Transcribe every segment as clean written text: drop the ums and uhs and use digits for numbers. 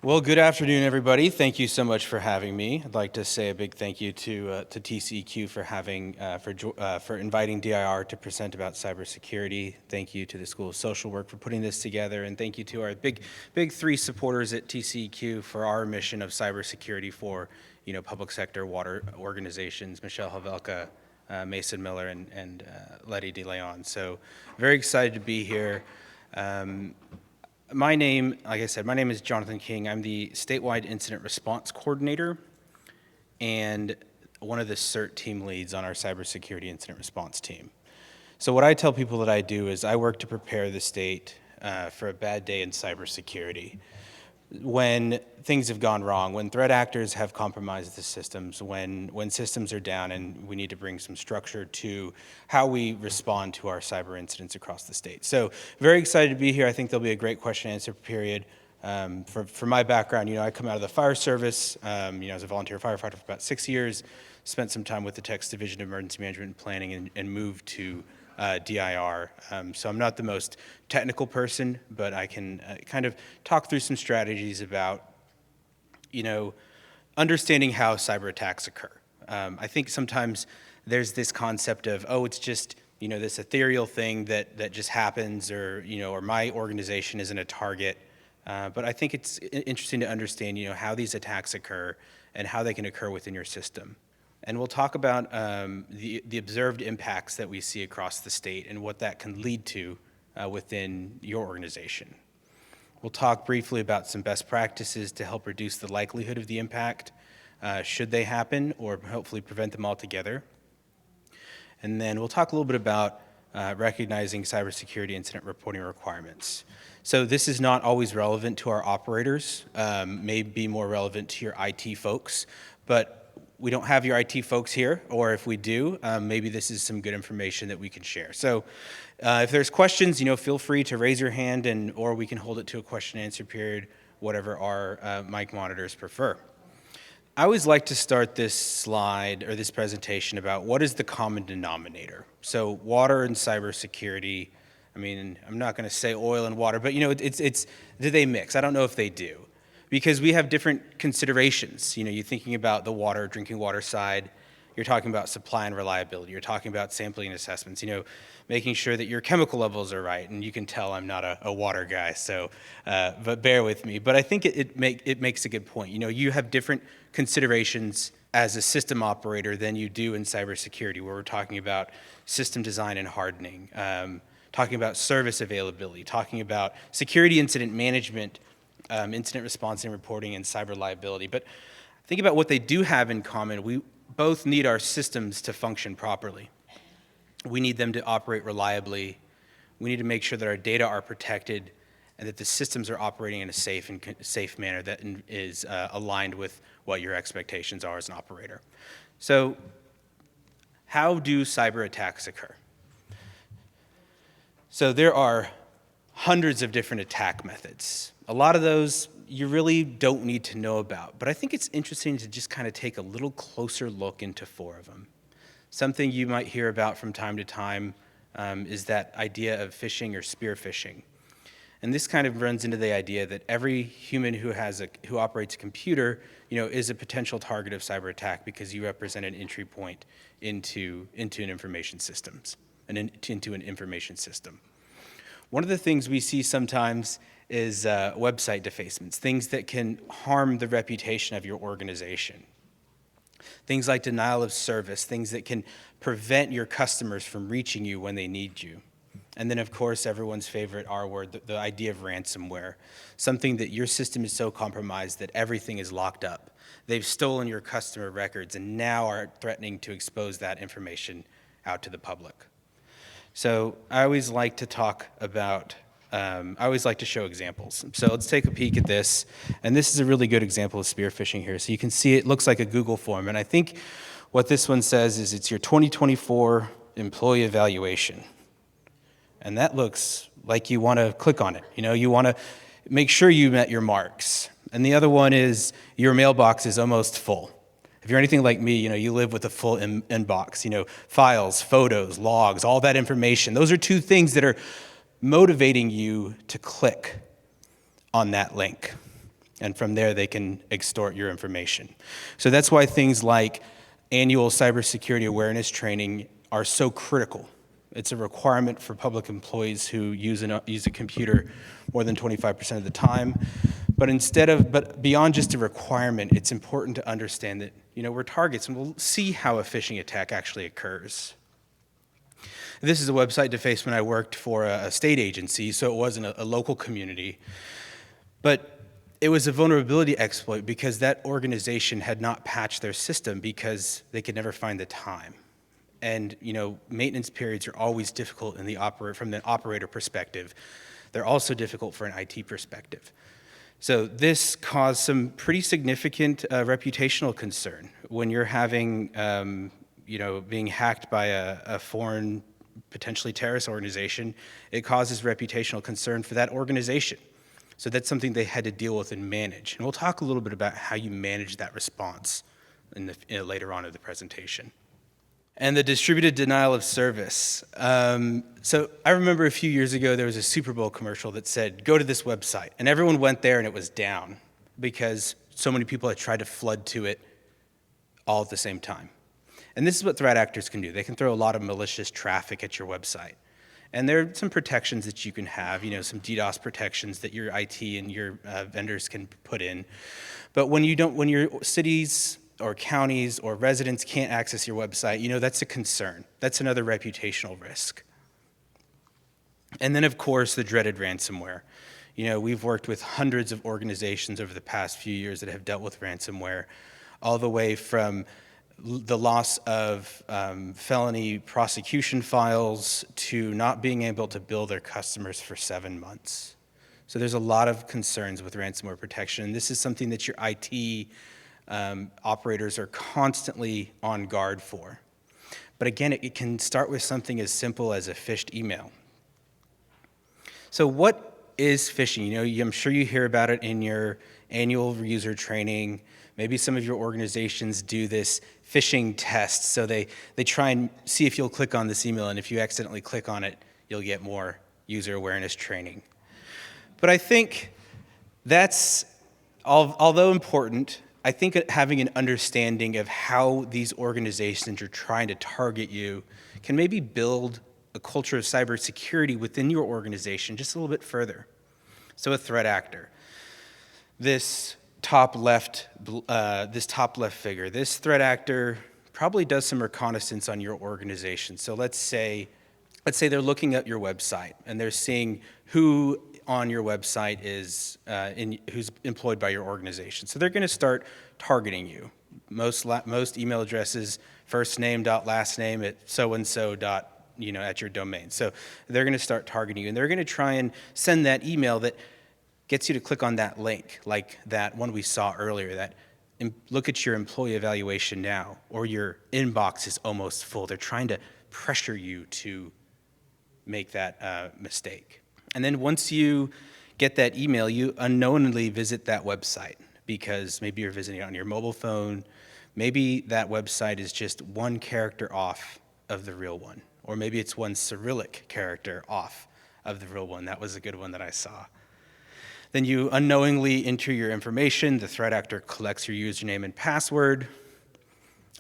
Well, good afternoon, everybody. Thank you so much for having me. I'd like to say a big thank you to TCEQ for inviting DIR to present about cybersecurity. Thank you to the School of Social Work for putting this together, and thank you to our big three supporters at TCEQ for our mission of cybersecurity for public sector water organizations: Michelle Havelka, Mason Miller, and Letty DeLeon. So, very excited to be here. Like I said, my name is Jonathan King. I'm the statewide incident response coordinator and one of the CERT team leads on our cybersecurity incident response team. So what I tell people that I do is I work to prepare the state for a bad day in cybersecurity. When things have gone wrong, when threat actors have compromised the systems, when systems are down, and we need to bring some structure to how we respond to our cyber incidents across the state. So very excited to be here. I think there'll be a great question and answer period. For my background, I come out of the fire service, as a volunteer firefighter for about 6 years, spent some time with the Tech's Division of Emergency Management and Planning, and moved to DIR. So I'm not the most technical person, but I can kind of talk through some strategies about, understanding how cyber attacks occur. I think sometimes there's this concept of, it's just, this ethereal thing that just happens, or my organization isn't a target. But I think it's interesting to understand, how these attacks occur and how they can occur within your system. And we'll talk about the observed impacts that we see across the state and what that can lead to within your organization. We'll talk briefly about some best practices to help reduce the likelihood of the impact should they happen, or hopefully prevent them altogether. And then we'll talk a little bit about recognizing cybersecurity incident reporting requirements. So this is not always relevant to our operators, may be more relevant to your IT folks, but we don't have your IT folks here, or if we do, maybe this is some good information that we can share. So if there's questions, feel free to raise your hand, or we can hold it to a question and answer period, whatever our mic monitors prefer. I always like to start this slide or this presentation about what is the common denominator. So water and cybersecurity, I'm not going to say oil and water, but it's do they mix? I don't know if they do, because we have different considerations. You're thinking about the drinking water side. You're talking about supply and reliability. You're talking about sampling and assessments. Making sure that your chemical levels are right. And you can tell I'm not a water guy, so but bear with me. But I think it makes a good point. You have different considerations as a system operator than you do in cybersecurity, where we're talking about system design and hardening, talking about service availability, talking about security incident management, incident response and reporting, and cyber liability. But think about what they do have in common. We both need our systems to function properly. We need them to operate reliably. We need to make sure that our data are protected and that the systems are operating in a safe manner that is aligned with what your expectations are as an operator. So how do cyber attacks occur? So there are hundreds of different attack methods. A lot of those you really don't need to know about, but I think it's interesting to just kind of take a little closer look into 4 of them. Something you might hear about from time to time is that idea of phishing or spear phishing. And this kind of runs into the idea that every human who operates a computer, is a potential target of cyber attack because you represent an entry point into an information system. One of the things we see sometimes is website defacements, things that can harm the reputation of your organization. Things like denial of service, things that can prevent your customers from reaching you when they need you. And then, of course, everyone's favorite R word, the idea of ransomware, something that your system is so compromised that everything is locked up. They've stolen your customer records and now are threatening to expose that information out to the public. So I always like to show examples. So let's take a peek at this. And this is a really good example of spear phishing here. So you can see it looks like a Google form. And I think what this one says is it's your 2024 employee evaluation. And that looks like you want to click on it. You want to make sure you met your marks. And the other one is your mailbox is almost full. If you're anything like me, you live with a full inbox, files, photos, logs, all that information. Those are 2 things that are motivating you to click on that link. And from there, they can extort your information. So that's why things like annual cybersecurity awareness training are so critical. It's a requirement for public employees who use a computer more than 25% of the time. But beyond just a requirement, it's important to understand that, we're targets, and we'll see how a phishing attack actually occurs. This is a website defacement. I worked for a state agency, so it wasn't a local community. But it was a vulnerability exploit because that organization had not patched their system because they could never find the time. And maintenance periods are always difficult from the operator perspective. They're also difficult for an IT perspective. So this caused some pretty significant reputational concern when you're having, being hacked by a foreign, potentially terrorist organization. It causes reputational concern for that organization. So that's something they had to deal with and manage. And we'll talk a little bit about how you manage that response later on in the presentation. And the distributed denial of service. So I remember a few years ago, there was a Super Bowl commercial that said, go to this website. And everyone went there and it was down because so many people had tried to flood to it all at the same time. And this is what threat actors can do. They can throw a lot of malicious traffic at your website. And there are some protections that you can have, some DDoS protections that your IT and your vendors can put in. But when your cities or counties or residents can't access your website, that's a concern. That's another reputational risk. And then, of course, the dreaded ransomware. We've worked with hundreds of organizations over the past few years that have dealt with ransomware, all the way from the loss of felony prosecution files to not being able to bill their customers for 7 months. So there's a lot of concerns with ransomware protection. And this is something that your IT operators are constantly on guard for. But again, it can start with something as simple as a phished email. So what is phishing? I'm sure you hear about it in your annual user training. Maybe some of your organizations do this phishing test. So they try and see if you'll click on this email, and if you accidentally click on it, you'll get more user awareness training. But I think that's, although important, I think having an understanding of how these organizations are trying to target you can maybe build a culture of cybersecurity within your organization just a little bit further. So a threat actor. This top left figure, this threat actor probably does some reconnaissance on your organization. So let's say they're looking at your website and they're seeing who on your website is who's employed by your organization. So they're going to start targeting you. Most email addresses, first name dot last name at so-and-so dot, at your domain. So they're going to start targeting you, and they're going to try and send that email that gets you to click on that link, like that one we saw earlier, that look at your employee evaluation now, or your inbox is almost full. They're trying to pressure you to make that mistake. And then once you get that email, you unknowingly visit that website because maybe you're visiting it on your mobile phone. Maybe that website is just one character off of the real one, or maybe it's one Cyrillic character off of the real one. That was a good one that I saw. Then you unknowingly enter your information. The threat actor collects your username and password,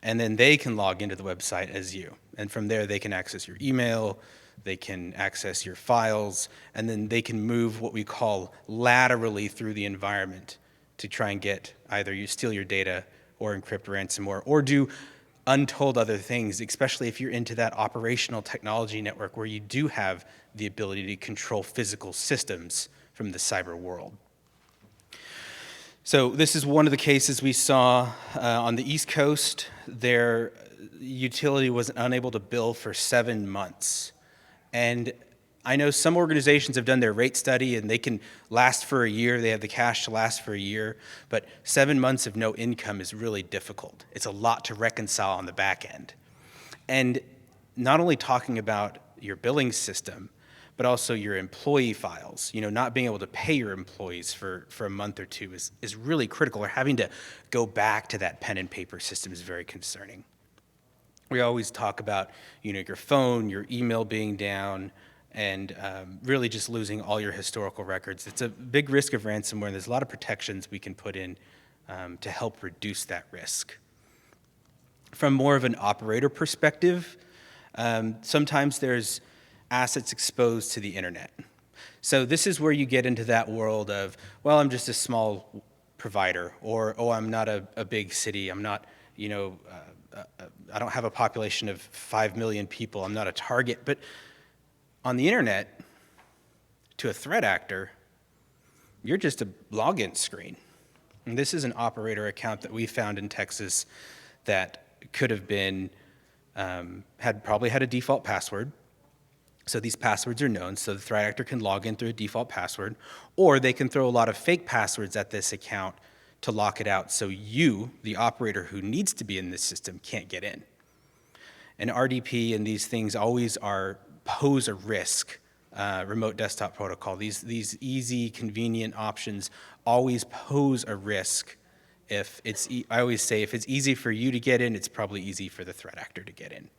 and then they can log into the website as you. And from there, they can access your email, they can access your files, and then they can move what we call laterally through the environment to try and get either you steal your data or encrypt ransomware or do untold other things, especially if you're into that operational technology network where you do have the ability to control physical systems from the cyber world. So this is one of the cases we saw on the East Coast. Their utility was unable to bill for 7 months. And I know some organizations have done their rate study and they can last for a year. They have the cash to last for a year. But 7 months of no income is really difficult. It's a lot to reconcile on the back end. And not only talking about your billing system, but also your employee files. Not being able to pay your employees for a month or two is really critical, or having to go back to that pen and paper system is very concerning. We always talk about, your phone, your email being down, and really just losing all your historical records. It's a big risk of ransomware, and there's a lot of protections we can put in to help reduce that risk. From more of an operator perspective, sometimes there's assets exposed to the internet. So this is where you get into that world of, well, I'm just a small provider, or, oh, I'm not a big city, I'm not, I don't have a population of 5 million people, I'm not a target. But on the internet, to a threat actor, you're just a login screen. And this is an operator account that we found in Texas that could have been, probably had a default password. So these passwords are known, so the threat actor can log in through a default password, or they can throw a lot of fake passwords at this account to lock it out, so you, the operator who needs to be in this system, can't get in. And RDP and these things always pose a risk. Remote desktop protocol, these easy, convenient options always pose a risk. I always say, if it's easy for you to get in, it's probably easy for the threat actor to get in.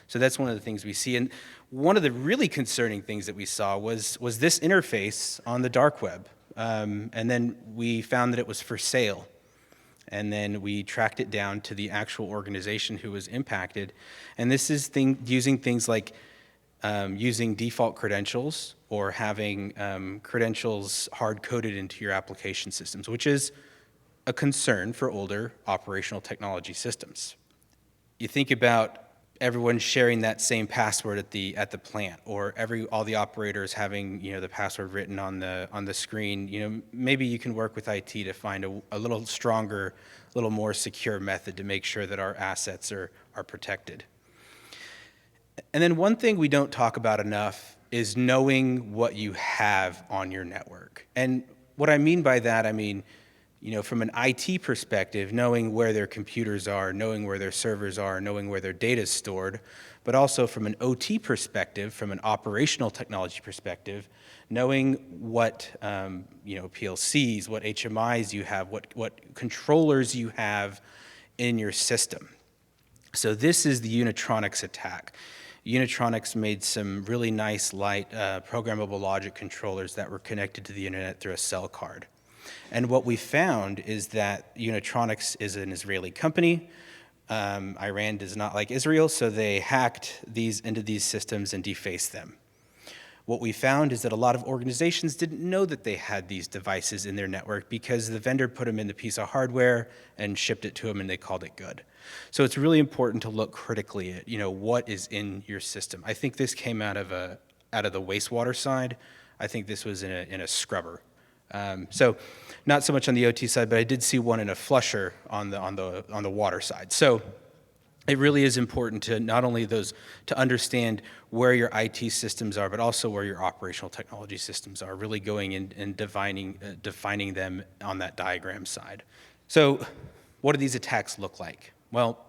So that's one of the things we see. And one of the really concerning things that we saw was this interface on the dark web. And then we found that it was for sale. And then we tracked it down to the actual organization who was impacted. And this is using things like using default credentials, or having credentials hard-coded into your application systems, which is a concern for older operational technology systems. You think about everyone sharing that same password at the plant, or all the operators having the password written on the screen. Maybe you can work with IT to find a little stronger, a little more secure method to make sure that our assets are protected. And then one thing we don't talk about enough is knowing what you have on your network. And what I mean by that, from an IT perspective, knowing where their computers are, knowing where their servers are, knowing where their data is stored, but also from an OT perspective, from an operational technology perspective, knowing what PLCs, what HMIs you have, what controllers you have in your system. So this is the Unitronics attack. Unitronics made some really nice, light, programmable logic controllers that were connected to the internet through a cell card. And what we found is that Unitronics is an Israeli company. Iran does not like Israel, so they hacked into these systems and defaced them. What we found is that a lot of organizations didn't know that they had these devices in their network because the vendor put them in the piece of hardware and shipped it to them, and they called it good. So it's really important to look critically at what is in your system. I think this came out of the wastewater side. I think this was in a scrubber. So not so much on the OT side, but I did see one in a flusher on the water side. So it really is important to not only to understand where your IT systems are, but also where your operational technology systems are, really going in and defining them on that diagram side. So what do these attacks look like? Well,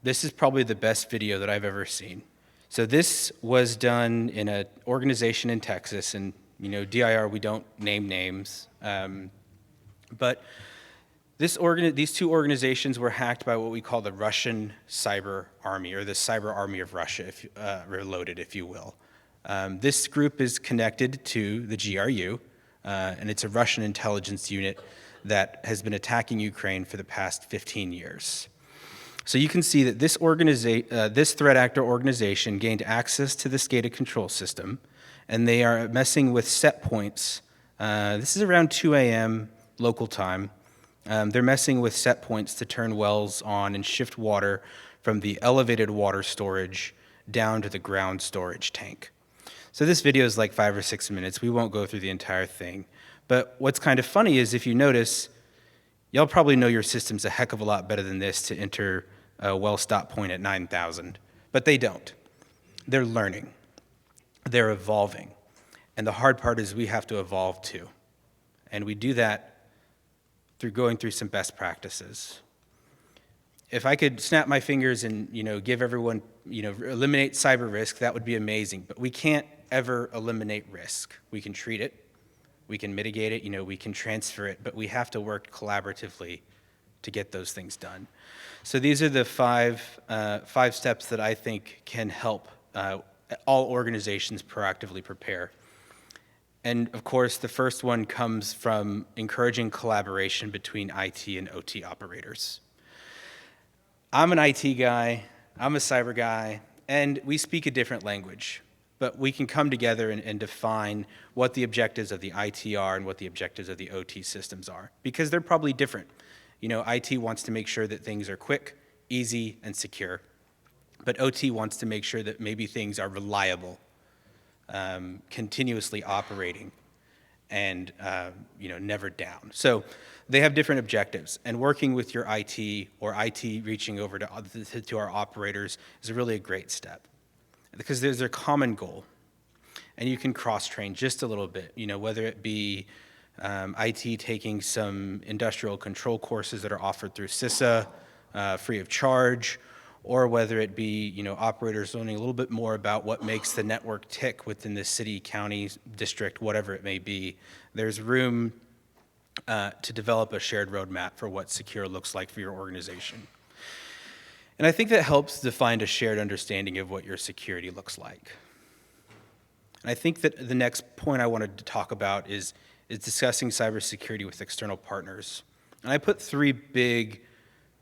this is probably the best video that I've ever seen. So this was done in an organization in Texas, and DIR, we don't name names, but these two organizations were hacked by what we call the Russian cyber army, or the cyber army of Russia, reloaded, if you will. This group is connected to the GRU, and it's a Russian intelligence unit that has been attacking Ukraine for the past 15 years. So you can see that this threat actor organization gained access to the SCADA control system, and they are messing with set points. This is around 2 a.m. local time. They're messing with set points to turn wells on and shift water from the elevated water storage down to the ground storage tank. So this video is like 5 or 6 minutes. We won't go through the entire thing. But what's kind of funny is, if you notice, y'all probably know your system's a heck of a lot better than this to enter a well stop point at 9,000. But they don't. They're learning. They're evolving. And the hard part is we have to evolve too. And we do that through going through some best practices. If I could snap my fingers and give everyone, eliminate cyber risk, that would be amazing. But we can't ever eliminate risk. We can treat it, we can mitigate it, we can transfer it, but we have to work collaboratively to get those things done. So these are the five steps that I think can help all organizations proactively prepare. And of course, the first one comes from encouraging collaboration between IT and OT operators. I'm an IT guy, I'm a cyber guy, and we speak a different language. But we can come together and define what the objectives of the IT are and what the objectives of the OT systems are, because they're probably different. IT wants to make sure that things are quick, easy, and secure. But OT wants to make sure that maybe things are reliable, continuously operating, and never down. So they have different objectives, and working with your IT or IT reaching over to our operators is really a great step, because there's a common goal, and you can cross-train just a little bit, whether it be IT taking some industrial control courses that are offered through CISA, free of charge, or whether it be, operators learning a little bit more about what makes the network tick within the city, county, district, whatever it may be. There's room to develop a shared roadmap for what secure looks like for your organization. And I think that helps define a shared understanding of what your security looks like. And I think that the next point I wanted to talk about is discussing cybersecurity with external partners. And I put three big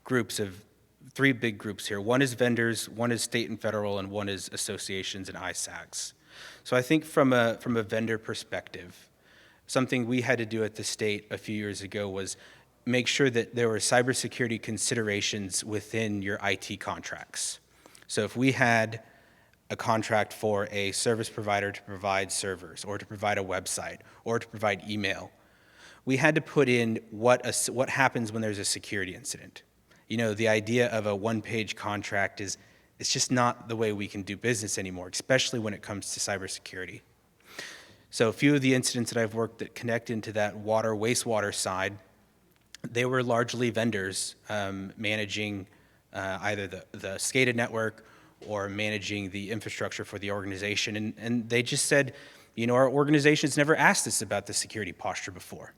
groups here. One is vendors, one is state and federal, and one is associations and ISACs. So I think from a vendor perspective, something we had to do at the state a few years ago was make sure that there were cybersecurity considerations within your IT contracts. So if we had a contract for a service provider to provide servers or to provide a website or to provide email, we had to put in what happens when there's a security incident. The idea of a one-page contract it's just not the way we can do business anymore, especially when it comes to cybersecurity. So a few of the incidents that I've worked that connect into that wastewater side, they were largely vendors managing either the SCADA network or managing the infrastructure for the organization. And they just said, our organization's never asked us about the security posture before.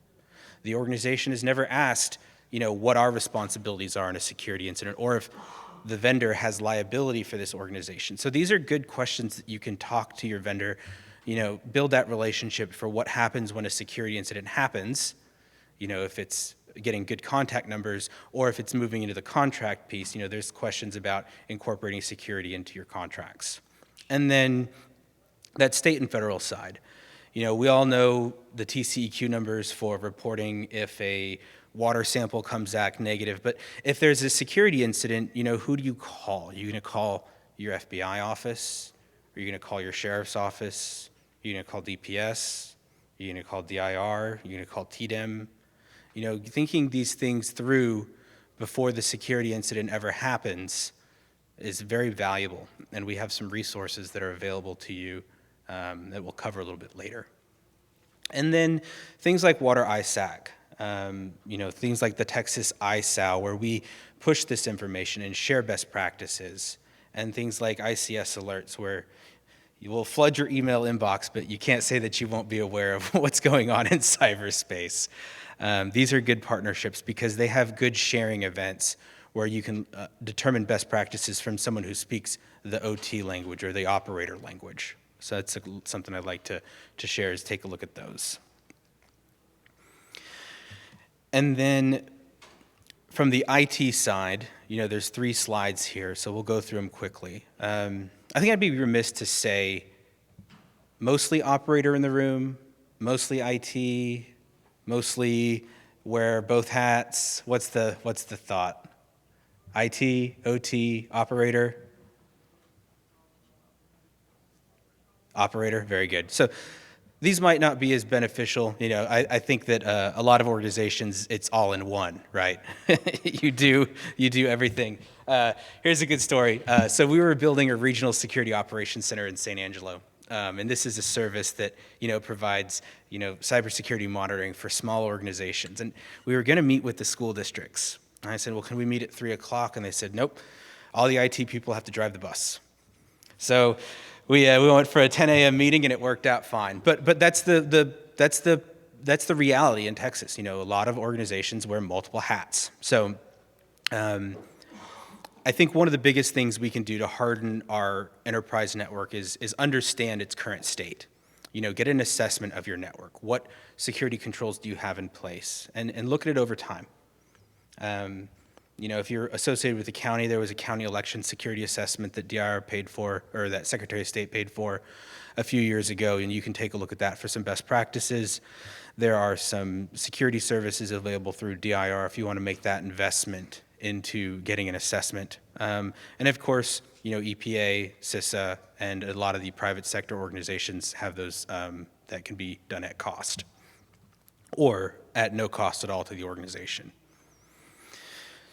The organization has never asked, what our responsibilities are in a security incident, or if the vendor has liability for this organization. So these are good questions that you can talk to your vendor, build that relationship for what happens when a security incident happens, if it's getting good contact numbers, or if it's moving into the contract piece, there's questions about incorporating security into your contracts. And then that state and federal side. We all know the TCEQ numbers for reporting if a water sample comes back negative, but if there's a security incident, who do you call? Are you going to call your FBI office? Are you going to call your sheriff's office? Are you going to call DPS? Are you going to call DIR? Are you going to call TDEM? Thinking these things through before the security incident ever happens is very valuable, and we have some resources that are available to you that we'll cover a little bit later. And then things like Water ISAC, things like the Texas ISAL, where we push this information and share best practices, and things like ICS alerts, where you will flood your email inbox, but you can't say that you won't be aware of what's going on in cyberspace. These are good partnerships because they have good sharing events where you can determine best practices from someone who speaks the OT language or the operator language. So that's something I'd like to share, is take a look at those. And then from the IT side, there's 3 slides here, so we'll go through them quickly. I think I'd be remiss to say mostly operator in the room, mostly IT, mostly wear both hats. What's the thought? IT, OT, operator? Operator, very good. So these might not be as beneficial. I think that a lot of organizations, it's all in one, right? you do everything. Here's a good story. So we were building a regional security operations center in San Angelo. And this is a service that, provides, cybersecurity monitoring for small organizations. And we were going to meet with the school districts. And I said, well, can we meet at 3:00? And they said, nope, all the IT people have to drive the bus. So we went for a 10 a.m. meeting, and it worked out fine. But that's the reality in Texas. A lot of organizations wear multiple hats. So I think one of the biggest things we can do to harden our enterprise network is understand its current state. Get an assessment of your network. What security controls do you have in place? And look at it over time. If you're associated with the county, there was a county election security assessment that DIR paid for, or that Secretary of State paid for a few years ago, and you can take a look at that for some best practices. There are some security services available through DIR if you want to make that investment into getting an assessment. And of course, EPA, CISA, and a lot of the private sector organizations have those that can be done at cost or at no cost at all to the organization.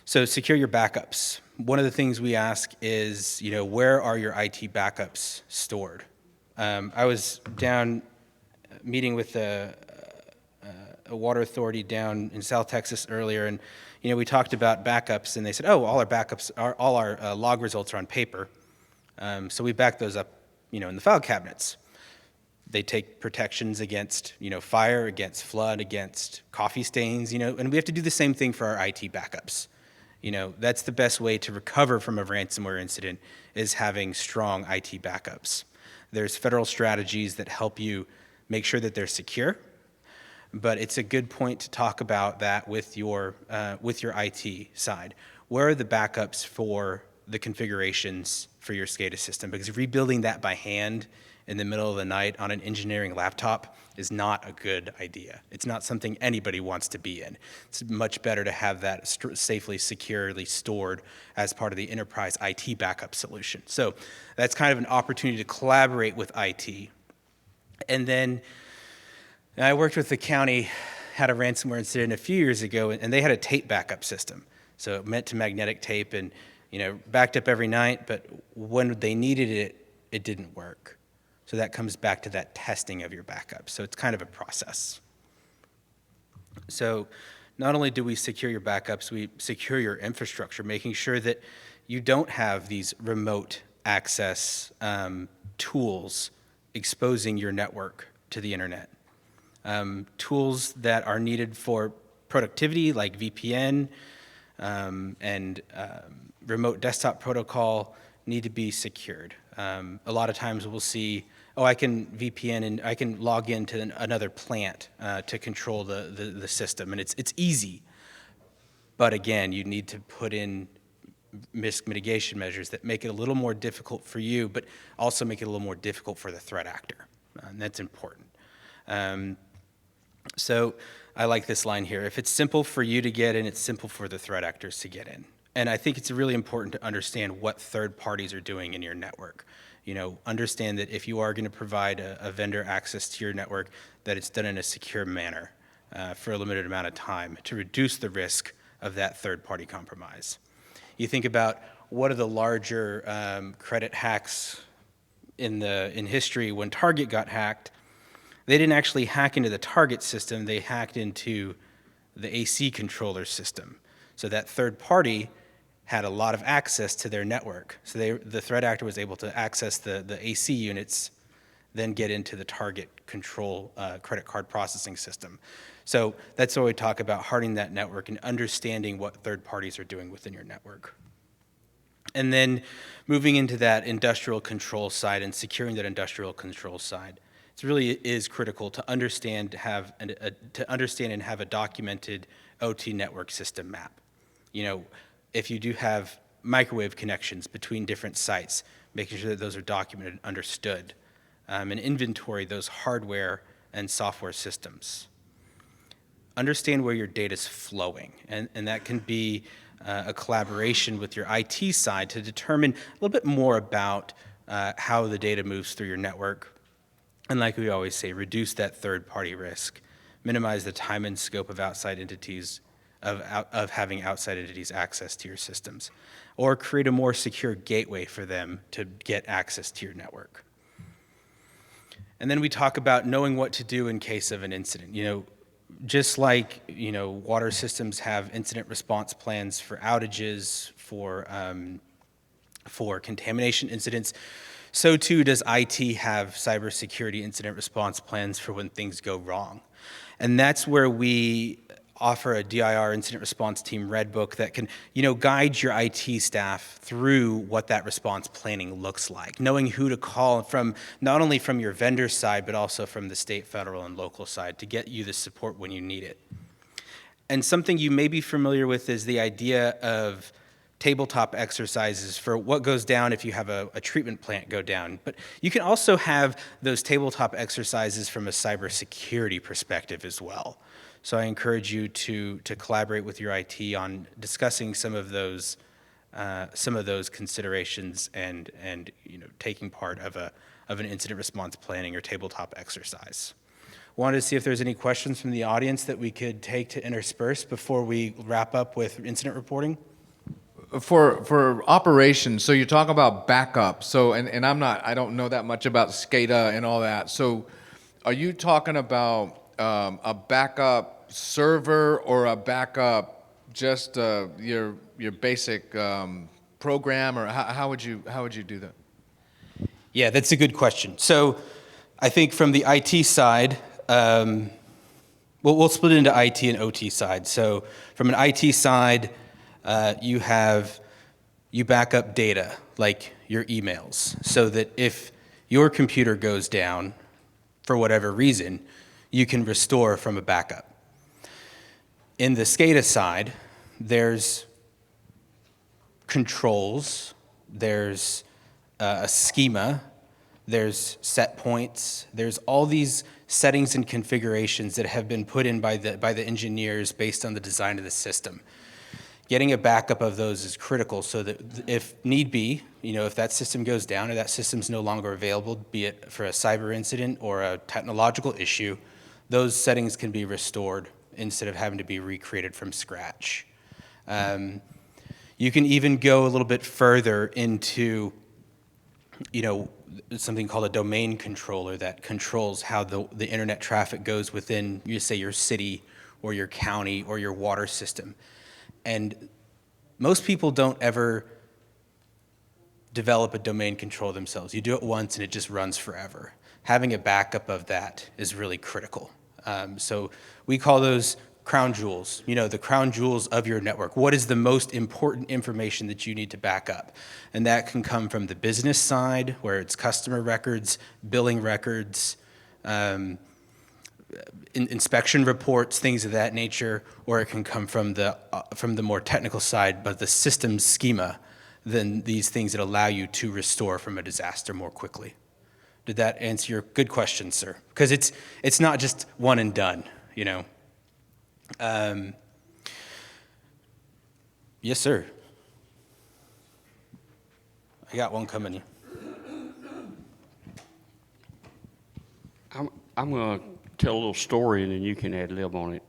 So secure your backups. One of the things we ask is, where are your IT backups stored? I was down meeting with a water authority down in South Texas earlier, and we talked about backups, and they said, "Oh, all our backups, all our log results are on paper." So we back those up, in the file cabinets. They take protections against, fire, against flood, against coffee stains, and we have to do the same thing for our IT backups. That's the best way to recover from a ransomware incident, is having strong IT backups. There's federal strategies that help you make sure that they're secure, but it's a good point to talk about that with your IT side. Where are the backups for the configurations for your SCADA system? Because rebuilding that by hand in the middle of the night on an engineering laptop is not a good idea. It's not something anybody wants to be in. It's much better to have that safely, securely stored as part of the enterprise IT backup solution. So that's kind of an opportunity to collaborate with IT. And then I worked with the county, had a ransomware incident a few years ago, and they had a tape backup system. So it meant to magnetic tape and, backed up every night, but when they needed it, it didn't work. So that comes back to that testing of your backup. So it's kind of a process. So not only do we secure your backups, we secure your infrastructure, making sure that you don't have these remote access tools exposing your network to the internet. Tools that are needed for productivity, like VPN and remote desktop protocol, need to be secured. A lot of times we'll see, I can VPN and I can log into another plant to control the system, and it's easy. But again, you need to put in risk mitigation measures that make it a little more difficult for you, but also make it a little more difficult for the threat actor, and that's important. So I like this line here: if it's simple for you to get in, it's simple for the threat actors to get in. And I think it's really important to understand what third parties are doing in your network. Understand that if you are going to provide a vendor access to your network, that it's done in a secure manner for a limited amount of time to reduce the risk of that third-party compromise. You think about what are the larger credit hacks in history. When Target got hacked, they didn't actually hack into the Target system, they hacked into the AC controller system. So that third party had a lot of access to their network. So the threat actor was able to access the AC units, then get into the Target control credit card processing system. So that's why we talk about hardening that network and understanding what third parties are doing within your network. And then moving into that industrial control side and securing that industrial control side. It really is critical to understand and have a documented OT network system map. If you do have microwave connections between different sites, making sure that those are documented and understood, and inventory those hardware and software systems. Understand where your data is flowing, and that can be a collaboration with your IT side to determine a little bit more about how the data moves through your network. And like we always say, reduce that third-party risk, minimize the time and scope of outside entities, of having outside entities access to your systems, or create a more secure gateway for them to get access to your network. And then we talk about knowing what to do in case of an incident. Just like water systems have incident response plans for outages, for contamination incidents, so too does IT have cybersecurity incident response plans for when things go wrong. And that's where we offer a DIR incident response team red book that can, guide your IT staff through what that response planning looks like, knowing who to call from, not only from your vendor side, but also from the state, federal, and local side to get you the support when you need it. And something you may be familiar with is the idea of tabletop exercises for what goes down if you have a treatment plant go down. But you can also have those tabletop exercises from a cybersecurity perspective as well. So I encourage you to collaborate with your IT on discussing some of those considerations and taking part of an incident response planning or tabletop exercise. Wanted to see if there's any questions from the audience that we could take to intersperse before we wrap up with incident reporting. For operations, so you talk about backup. So and I don't know that much about SCADA and all that. So are you talking about a backup server or a backup just your basic program, or how would you do that? Yeah, that's a good question. So I think from the IT side, we'll split it into IT and OT side. So from an IT side, you back up data like your emails so that if your computer goes down for whatever reason, you can restore from a backup. In the SCADA side, there's controls, there's a schema, there's set points, there's all these settings and configurations that have been put in by the engineers based on the design of the system. Getting a backup of those is critical so that if need be, if that system goes down or that system's no longer available, be it for a cyber incident or a technological issue, those settings can be restored instead of having to be recreated from scratch. You can even go a little bit further into, something called a domain controller that controls how the internet traffic goes within, say, your city or your county or your water system. And most people don't ever develop a domain control themselves. You do it once and it just runs forever. Having a backup of that is really critical. So we call those crown jewels, the crown jewels of your network. What is the most important information that you need to back up? And that can come from the business side, where it's customer records, billing records, inspection reports, things of that nature, or it can come from the more technical side, but the system schema, then these things that allow you to restore from a disaster more quickly. Did that answer your good question, sir? Because it's not just one and done, Yes, sir. I got one coming. I'm going to tell a little story, and then you can ad lib on it.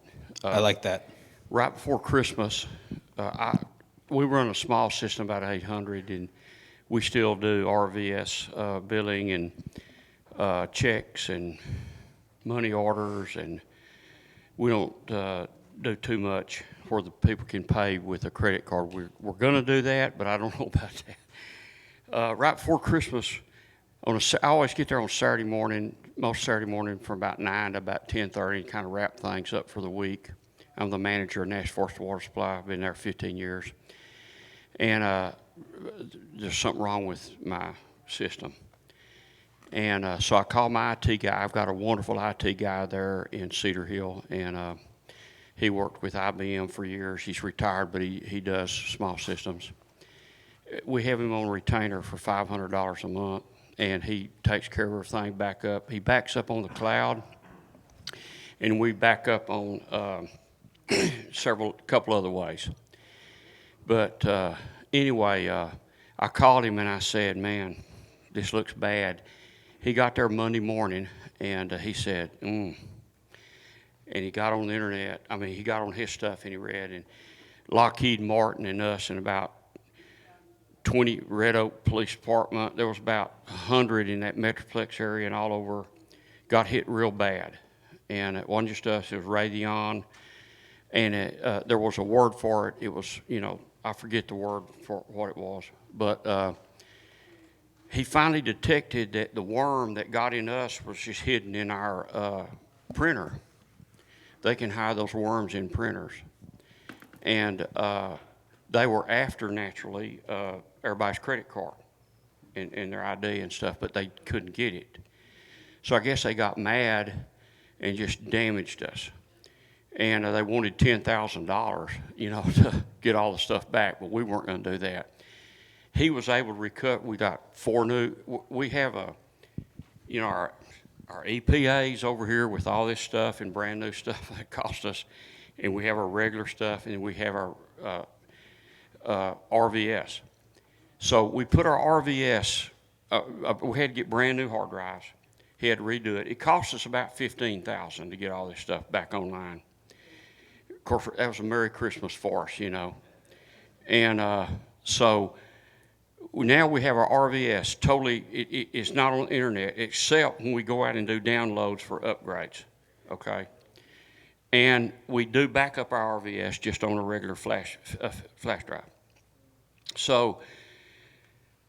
I like that. Right before Christmas, we run a small system, about 800, and we still do RVS billing and checks and money orders, and we don't do too much where the people can pay with a credit card. We're going to do that, but I don't know about that. Right before Christmas, I always get there on Saturday morning, most Saturday morning from about 9 to about 10:30, and kind of wrap things up for the week. I'm the manager of Nash Forest Water Supply. I've been there 15 years. And there's something wrong with my system. And so I called my IT guy. I've got a wonderful IT guy there in Cedar Hill, and he worked with IBM for years. He's retired, but he does small systems. We have him on retainer for $500 a month, and he takes care of everything back up. He backs up on the cloud, and we back up on couple other ways. But anyway, I called him and I said, man, this looks bad. He got there Monday morning, and he said, And he got on the internet. He got on his stuff and he read, and Lockheed Martin and us and about 20 Red Oak Police Department, there was about 100 in that Metroplex area and all over, got hit real bad. And it wasn't just us, it was Raytheon, and there was a word for it. It was, I forget the word for what it was, but he finally detected that the worm that got in us was just hidden in our printer. they can hide those worms in printers. And they were after, naturally, everybody's credit card and their ID and stuff, but they couldn't get it. So I guess they got mad and just damaged us. And they wanted $10,000, to get all the stuff back, but we weren't going to do that. He was able to recover. We got 4 new. We have our EPAs over here with all this stuff and brand new stuff that cost us, and we have our regular stuff, and we have our RVS. So we put our RVS. We had to get brand new hard drives. He had to redo it. It cost us about $15,000 to get all this stuff back online. Of course, that was a Merry Christmas for us, And so now we have our RVS totally. It's not on the internet except when we go out and do downloads for upgrades. Okay. And we do back up our RVS just on a regular flash drive. So,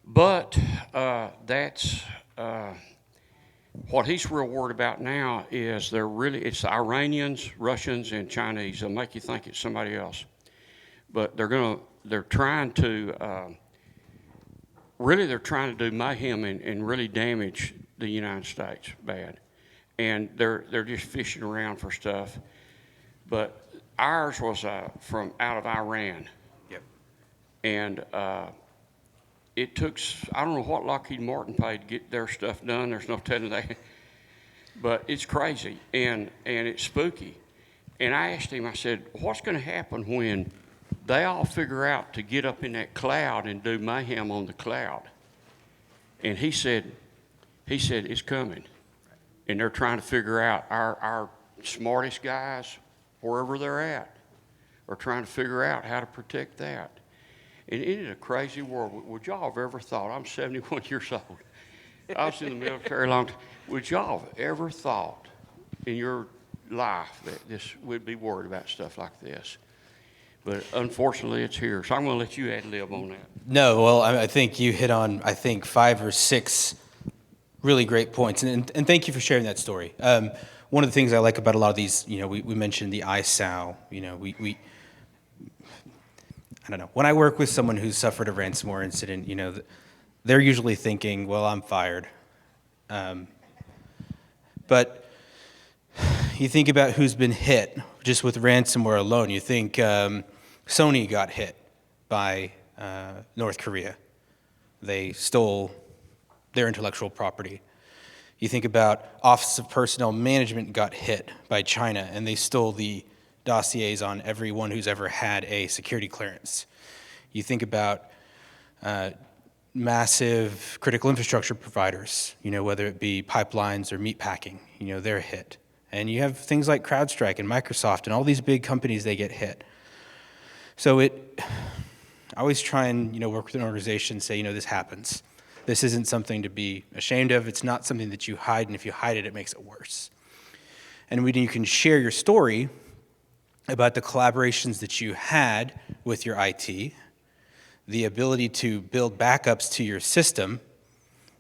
but that's what he's real worried about now is it's the Iranians, Russians, and Chinese. They'll make you think it's somebody else, but they're trying to do mayhem and really damage the United States bad, and they're just fishing around for stuff. But ours was from out of Iran. Yep. And it took, I don't know what Lockheed Martin paid to get their stuff done. There's no telling that. But it's crazy, and it's spooky. And I asked him, I said, what's going to happen when they all figure out to get up in that cloud and do mayhem on the cloud? And he said, it's coming. And they're trying to figure out, our smartest guys, wherever they're at, are trying to figure out how to protect that. And it is a crazy world. Would y'all have ever thought, I'm 71 years old, I was in the military a long time, would y'all have ever thought in your life that we'd be worried about stuff like this? But unfortunately, it's here. So I'm going to let you ad-lib on that. No, well, I think you hit on, 5 or 6 really great points. And thank you for sharing that story. One of the things I like about a lot of these, we mentioned the ISOW, I don't know. When I work with someone who's suffered a ransomware incident, they're usually thinking, well, I'm fired. But you think about who's been hit just with ransomware alone. You think Sony got hit by North Korea. They stole their intellectual property. You think about Office of Personnel Management got hit by China, and they stole the dossiers on everyone who's ever had a security clearance. You think about massive critical infrastructure providers, whether it be pipelines or meatpacking, they're hit. And you have things like CrowdStrike and Microsoft and all these big companies, they get hit. So I always try and, work with an organization and say, this happens. This isn't something to be ashamed of. It's not something that you hide, and if you hide it, it makes it worse. And when you can share your story about the collaborations that you had with your IT, the ability to build backups to your system,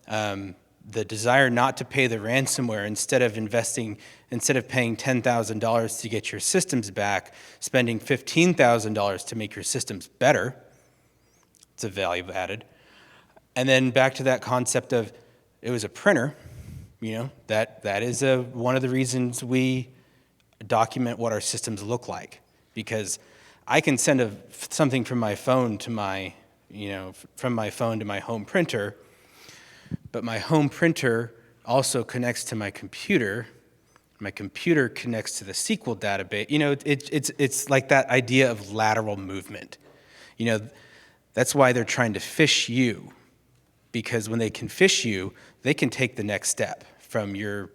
the desire not to pay the ransomware instead of paying $10,000 to get your systems back, spending $15,000 to make your systems better. It's a value added. And then back to that concept of it was a printer, that is one of the reasons we document what our systems look like, because I can send something from my phone to my home printer, but my home printer also connects to my computer. My computer connects to the SQL database. It's like that idea of lateral movement. That's why they're trying to phish you, because when they can phish you, they can take the next step from your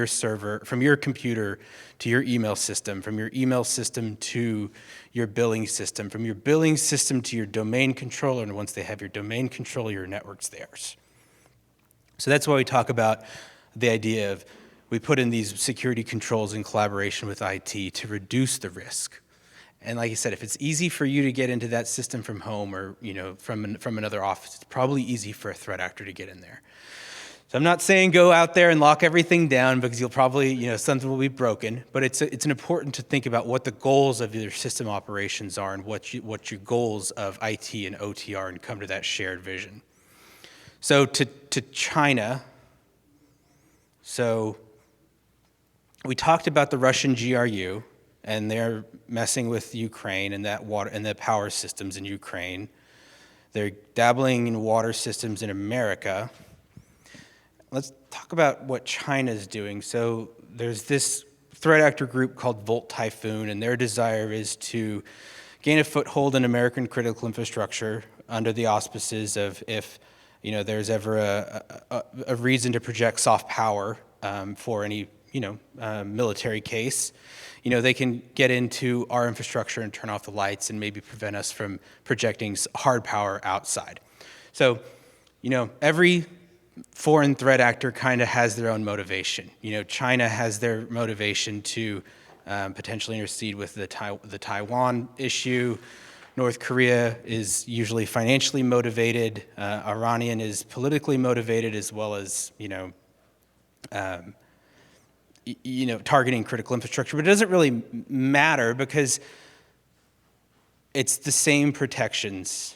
server, from your computer to your email system, from your email system to your billing system, from your billing system to your domain controller, and once they have your domain controller, your network's theirs. So that's why we talk about the idea of we put in these security controls in collaboration with IT to reduce the risk. And like I said, if it's easy for you to get into that system from home or from another office, it's probably easy for a threat actor to get in there. So I'm not saying go out there and lock everything down because you'll probably, something will be broken, but it's important to think about what the goals of your system operations are and what your goals of IT and OT are and come to that shared vision. So to China, so we talked about the Russian GRU, and they're messing with Ukraine and that water and the power systems in Ukraine. They're dabbling in water systems in America. Let's talk about what China's doing. So there's this threat actor group called Volt Typhoon, and their desire is to gain a foothold in American critical infrastructure under the auspices of if there's ever a reason to project soft power for any military case, they can get into our infrastructure and turn off the lights and maybe prevent us from projecting hard power outside. So, every foreign threat actor kind of has their own motivation. China has their motivation to potentially intercede with the Taiwan issue. North Korea is usually financially motivated. Iranian is politically motivated, as well as targeting critical infrastructure. But it doesn't really matter because it's the same protections,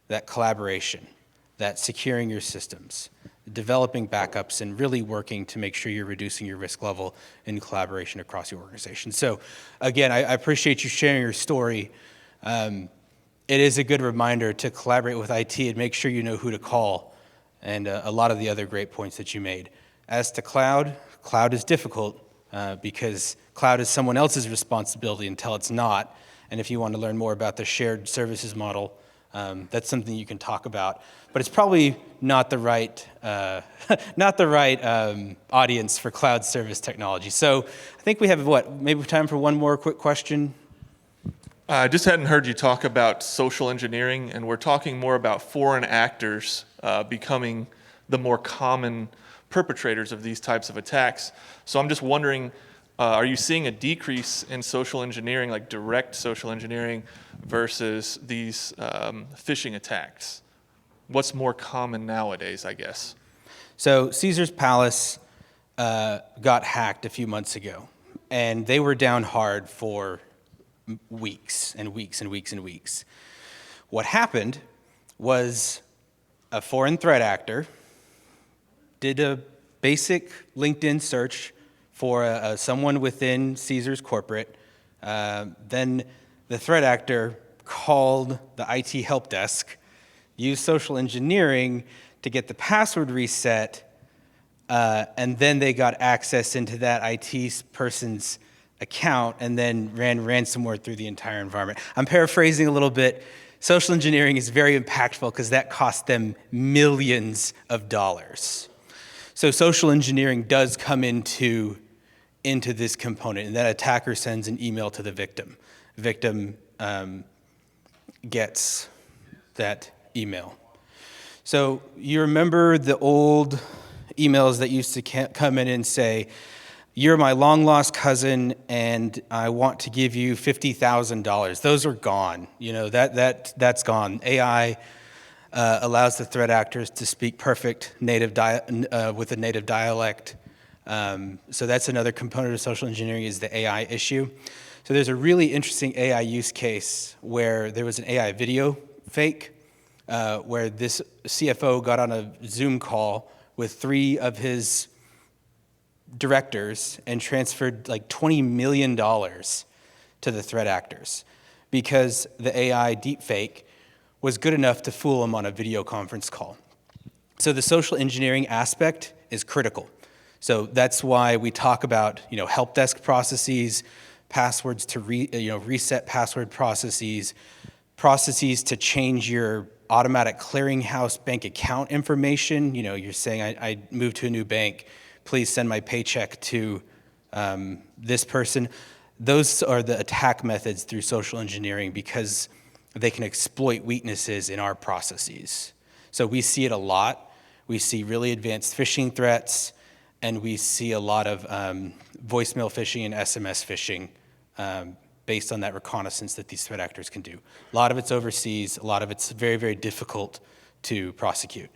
that collaboration, that securing your systems, developing backups, and really working to make sure you're reducing your risk level in collaboration across your organization. So again, I appreciate you sharing your story. It is a good reminder to collaborate with IT and make sure you know who to call, and a lot of the other great points that you made. As to cloud is difficult because cloud is someone else's responsibility until it's not. And if you want to learn more about the shared services model, that's something you can talk about. But it's probably not the right audience for cloud service technology. So I think we have maybe time for one more quick question. I just hadn't heard you talk about social engineering, and we're talking more about foreign actors becoming the more common perpetrators of these types of attacks. So I'm just wondering, are you seeing a decrease in social engineering, like direct social engineering, versus these phishing attacks? What's more common nowadays, I guess? So Caesar's Palace got hacked a few months ago, and they were down hard for weeks and weeks and weeks and weeks. What happened was a foreign threat actor did a basic LinkedIn search for someone within Caesar's corporate. Then the threat actor called the IT help desk, used social engineering to get the password reset, and then they got access into that IT person's account and then ran ransomware through the entire environment. I'm paraphrasing a little bit. Social engineering is very impactful because that cost them millions of dollars. So social engineering does come into this component, and that attacker sends an email to the victim. Victim gets that email. So you remember the old emails that used to come in and say, "You're my long-lost cousin, and I want to give you $50,000. Those are gone. That's gone. AI allows the threat actors to speak perfect with a native dialect. So that's another component of social engineering is the AI issue. So there's a really interesting AI use case where there was an AI video fake, where this CFO got on a Zoom call with 3 of his directors and transferred like $20 million to the threat actors because the AI deepfake was good enough to fool them on a video conference call. So the social engineering aspect is critical. So that's why we talk about help desk processes, passwords to reset password processes to change your automatic clearinghouse bank account information. You're saying I moved to a new bank. Please send my paycheck to this person. Those are the attack methods through social engineering because they can exploit weaknesses in our processes. So we see it a lot. We see really advanced phishing threats, and we see a lot of voicemail phishing and SMS phishing based on that reconnaissance that these threat actors can do. A lot of it's overseas. A lot of it's very, very difficult to prosecute.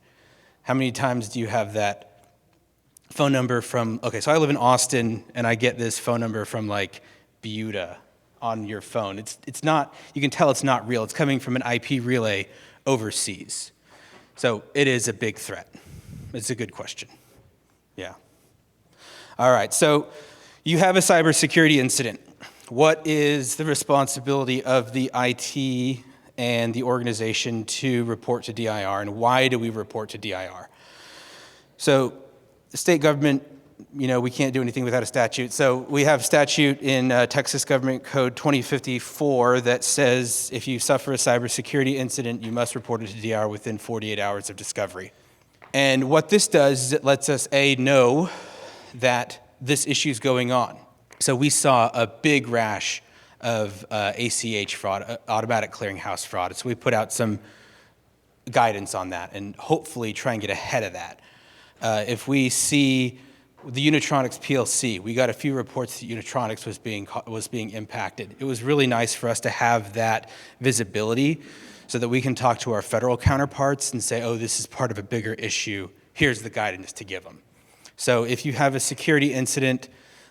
How many times do you have that phone number from, okay, so I live in Austin, and I get this phone number from like Buda on your phone. It's not, you can tell it's not real. It's coming from an IP relay overseas. So it is a big threat. It's a good question. Yeah. All right, so you have a cybersecurity incident. What is the responsibility of the IT and the organization to report to DIR, and why do we report to DIR? So the state government, we can't do anything without a statute. So we have statute in Texas Government Code 2054 that says if you suffer a cybersecurity incident, you must report it to DR within 48 hours of discovery. And what this does is it lets us, know that this issue is going on. So we saw a big rash of ACH fraud, automatic clearinghouse fraud. So we put out some guidance on that and hopefully try and get ahead of that. If we see the Unitronics PLC, we got a few reports that Unitronics was being impacted. It was really nice for us to have that visibility so that we can talk to our federal counterparts and say, oh, this is part of a bigger issue. Here's the guidance to give them. So if you have a security incident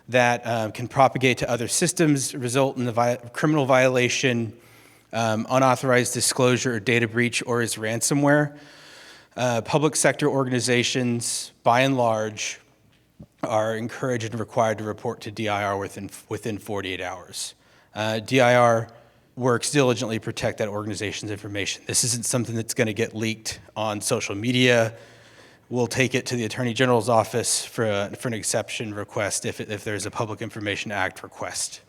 that can propagate to other systems, result in the criminal violation, unauthorized disclosure or data breach, or is ransomware, public sector organizations, by and large, are encouraged and required to report to DIR within 48 hours. DIR works diligently to protect that organization's information. This isn't something that's going to get leaked on social media. We'll take it to the Attorney General's office for an exception request if there's a Public Information Act request.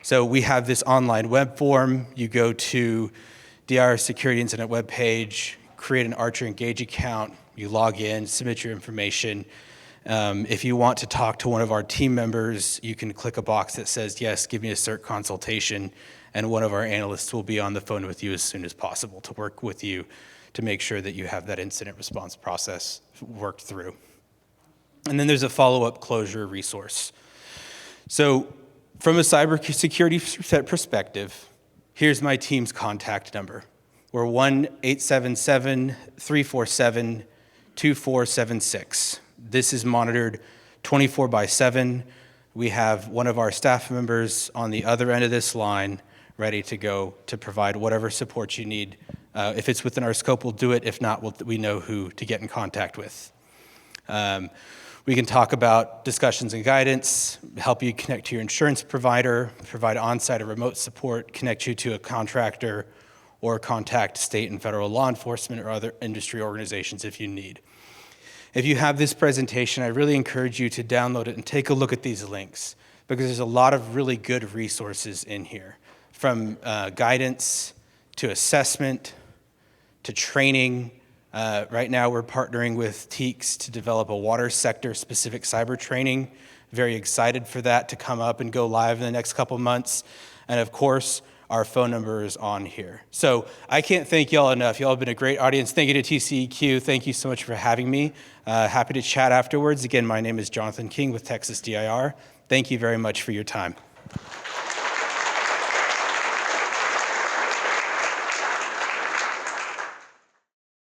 So we have this online web form. You go to DIR Security Incident webpage, create an Archer Engage account, you log in, submit your information. If you want to talk to one of our team members, you can click a box that says, yes, give me a CERT consultation, and one of our analysts will be on the phone with you as soon as possible to work with you to make sure that you have that incident response process worked through. And then there's a follow-up closure resource. So from a cybersecurity perspective, here's my team's contact number. We're 1-877-347-2476. This is monitored 24/7. We have one of our staff members on the other end of this line ready to go to provide whatever support you need. If it's within our scope, we'll do it. If not, we know who to get in contact with. We can talk about discussions and guidance, help you connect to your insurance provider, provide on-site or remote support, connect you to a contractor, or contact state and federal law enforcement or other industry organizations if you need. If you have this presentation, I really encourage you to download it and take a look at these links because there's a lot of really good resources in here, from guidance to assessment to training. Right now we're partnering with TEACS to develop a water sector specific cyber training. Very excited for that to come up and go live in the next couple months. And of course, our phone number is on here. So I can't thank y'all enough. Y'all have been a great audience. Thank you to TCEQ. Thank you so much for having me. Happy to chat afterwards. Again, my name is Jonathan King with Texas DIR. Thank you very much for your time.